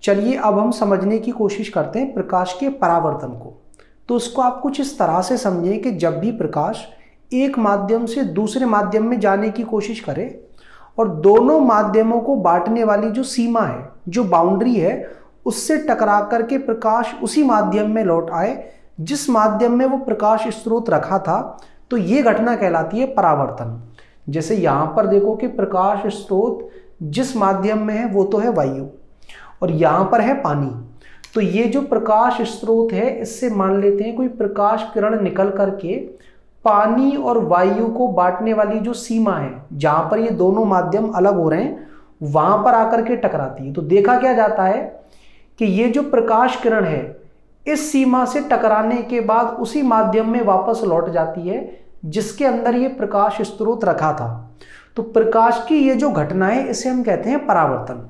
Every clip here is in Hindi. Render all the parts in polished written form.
चलिए अब हम समझने की कोशिश करते हैं प्रकाश के परावर्तन को। तो उसको आप कुछ इस तरह से समझें कि जब भी प्रकाश एक माध्यम से दूसरे माध्यम में जाने की कोशिश करे और दोनों माध्यमों को बांटने वाली जो सीमा है, जो बाउंड्री है, उससे टकरा करके प्रकाश उसी माध्यम में लौट आए जिस माध्यम में वो प्रकाश स्रोत रखा था, तो ये घटना कहलाती है परावर्तन। जैसे यहाँ पर देखो कि प्रकाश स्रोत जिस माध्यम में है वो तो है वायु और यहाँ पर है पानी। तो ये जो प्रकाश स्रोत है इससे मान लेते हैं कोई प्रकाश किरण निकल करके पानी और वायु को बांटने वाली जो सीमा है, जहां पर ये दोनों माध्यम अलग हो रहे हैं, वहां पर आकर के टकराती है। तो देखा क्या जाता है कि ये जो प्रकाश किरण है इस सीमा से टकराने के बाद उसी माध्यम में वापस लौट जाती है जिसके अंदर ये प्रकाश स्रोत रखा था। तो प्रकाश की ये जो घटना है इसे हम कहते हैं परावर्तन।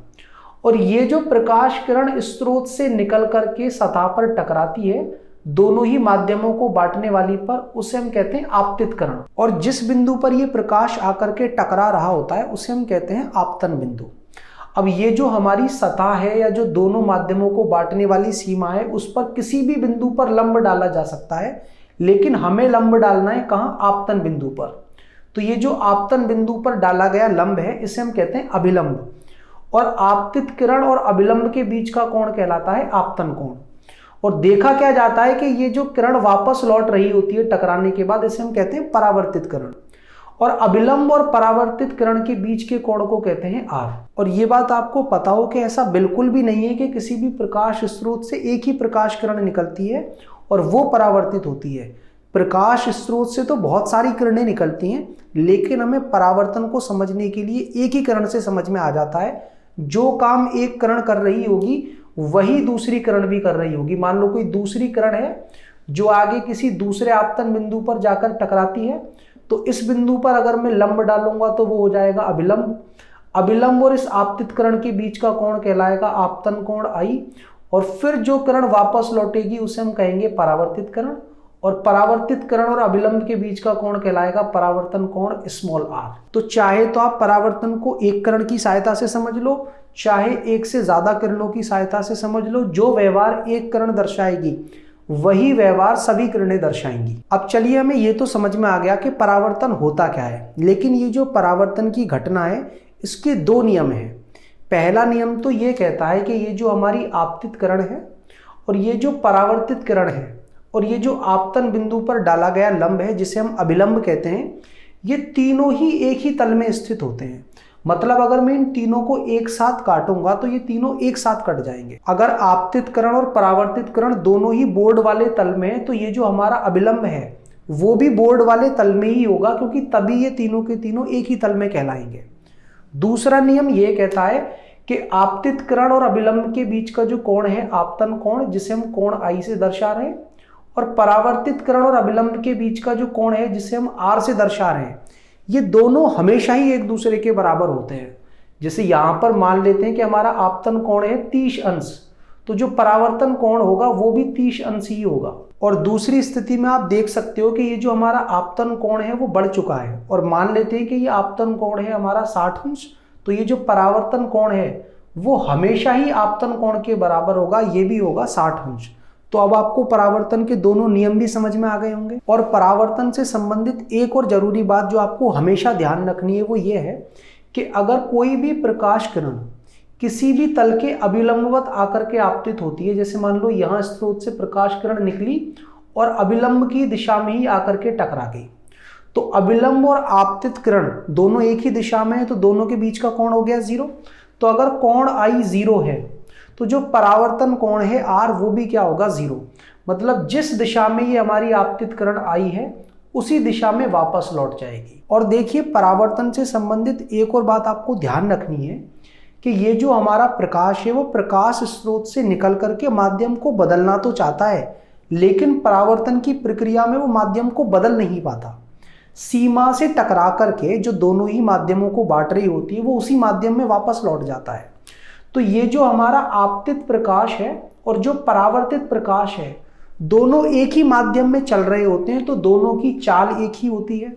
और ये जो प्रकाश किरण स्रोत से निकल करके सतह पर टकराती है दोनों ही माध्यमों को बांटने वाली पर, उसे हम कहते हैं आपतितकरण। और जिस बिंदु पर ये प्रकाश आकर के टकरा रहा होता है उसे हम कहते हैं आपतन बिंदु। अब ये जो हमारी सतह है या जो दोनों माध्यमों को बांटने वाली सीमा है उस पर किसी भी बिंदु पर लंब डाला जा सकता है, लेकिन हमें लंब डालना है कहाँ? आपतन बिंदु पर। तो ये जो आपतन बिंदु पर डाला गया लंब है इसे हम कहते हैं अभिलंब। और आपतित किरण और अभिलंब के बीच का कोण कहलाता है आपतन कोण। और देखा क्या जाता है कि ये जो किरण वापस लौट रही होती है टकराने के बाद, इसे हम कहते हैं परावर्तित किरण। और अभिलंब और परावर्तित किरण के बीच के कोण को कहते हैं आर। और ये बात आपको पता हो कि ऐसा बिल्कुल भी नहीं है कि किसी भी प्रकाश स्रोत से एक ही प्रकाश किरण निकलती है और वो परावर्तित होती है। प्रकाश स्रोत से तो बहुत सारी किरणें निकलती हैं, लेकिन हमें परावर्तन को समझने के लिए एक ही किरण से समझ में आ जाता है। जो काम एक किरण कर रही होगी वही दूसरी किरण भी कर रही होगी। मान लो कोई दूसरी किरण है जो आगे किसी दूसरे आपतन बिंदु पर जाकर टकराती है, तो इस बिंदु पर अगर मैं लंब डालूंगा तो वो हो जाएगा अभिलंब। अभिलंब और इस आपतित किरण के बीच का कोण कहलाएगा आपतन कोण आई। और फिर जो किरण वापस लौटेगी उसे हम कहेंगे परावर्तित किरण। और परावर्तित किरण और अभिलंब के बीच का कोण कहलाएगा परावर्तन कोण स्मॉल आर। तो चाहे तो आप परावर्तन को एक किरण की सहायता से समझ लो, चाहे एक से ज्यादा किरणों की सहायता से समझ लो, जो व्यवहार एक किरण दर्शाएगी वही व्यवहार सभी किरणें दर्शाएंगी। अब चलिए हमें ये तो समझ में आ गया कि परावर्तन होता क्या है, लेकिन ये जो परावर्तन की घटना है इसके दो नियम हैं। पहला नियम तो ये कहता है कि ये जो हमारी आपतित किरण है और ये जो परावर्तित किरण है और ये जो आपतन बिंदु पर डाला गया लंब है जिसे हम अभिलंब कहते हैं, ये तीनों ही एक ही तल में स्थित होते हैं। मतलब अगर मैं इन तीनों को एक साथ काटूंगा तो ये तीनों एक साथ कट जाएंगे। अगर आपतित किरण और परावर्तित किरण दोनों ही बोर्ड वाले तल में है तो ये जो हमारा अभिलंब है वो भी बोर्ड वाले तल में ही होगा, क्योंकि तभी ये तीनों के तीनों एक ही तल में कहलाएंगे। दूसरा नियम ये कहता है कि आपतित किरण और अभिलंब के बीच का जो कोण है आपतन कोण, जिसे हम कोण आई से दर्शा रहे हैं, और परावर्तित किरण और अभिलंब के बीच का जो कोण है जिसे हम आर से दर्शा रहे हैं, ये दोनों हमेशा ही एक दूसरे के बराबर होते हैं। जैसे यहां पर मान लेते हैं कि हमारा आपतन कोण है 30 अंश, तो जो परावर्तन कोण होगा वो भी 30 अंश ही होगा। और दूसरी स्थिति में आप देख सकते हो कि ये जो हमारा आपतन कोण है वो बढ़ चुका है, और मान लेते हैं कि ये आपतन कोण है हमारा 60 अंश, तो ये जो परावर्तन कोण है वो हमेशा ही आपतन कोण के बराबर होगा, ये भी होगा 60 अंश। तो अब आपको परावर्तन के दोनों नियम भी समझ में आ गए होंगे। और परावर्तन से संबंधित एक और जरूरी बात जो आपको हमेशा ध्यान रखनी है वो ये है कि अगर कोई भी प्रकाश किरण किसी भी तल के अभिलंबवत आकर के आपतित होती है, जैसे मान लो यहाँ स्रोत से प्रकाश किरण निकली और अभिलंब की दिशा में ही आकर के टकरा गई, तो अभिलंब और आपतित किरण दोनों एक ही दिशा में है, तो दोनों के बीच का कोण हो गया 0। तो अगर कोण आई 0 है तो जो परावर्तन कोण है आर वो भी क्या होगा 0। मतलब जिस दिशा में ये हमारी आपतित किरण आई है उसी दिशा में वापस लौट जाएगी। और देखिए परावर्तन से संबंधित एक और बात आपको ध्यान रखनी है कि ये जो हमारा प्रकाश है वो प्रकाश स्रोत से निकल करके माध्यम को बदलना तो चाहता है, लेकिन परावर्तन की प्रक्रिया में वो माध्यम को बदल नहीं पाता। सीमा से टकरा करके जो दोनों ही माध्यमों को बांट रही होती है वो उसी माध्यम में वापस लौट जाता है। तो ये जो हमारा आपतित प्रकाश है और जो परावर्तित प्रकाश है दोनों एक ही माध्यम में चल रहे होते हैं, तो दोनों की चाल एक ही होती है,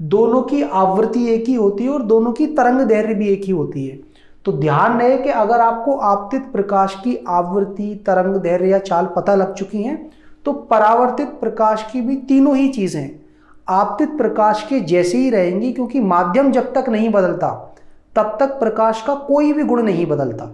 दोनों की आवृत्ति एक ही होती है और दोनों की तरंग दैर्घ्य भी एक ही होती है। तो ध्यान रहे कि अगर आपको आपतित प्रकाश की आवृत्ति, तरंग दैर्घ्य या चाल पता लग चुकी हैं, तो परावर्तित प्रकाश की भी तीनों ही चीजें आपतित प्रकाश के जैसे ही रहेंगी, क्योंकि माध्यम जब तक नहीं बदलता तब तक प्रकाश का कोई भी गुण नहीं बदलता।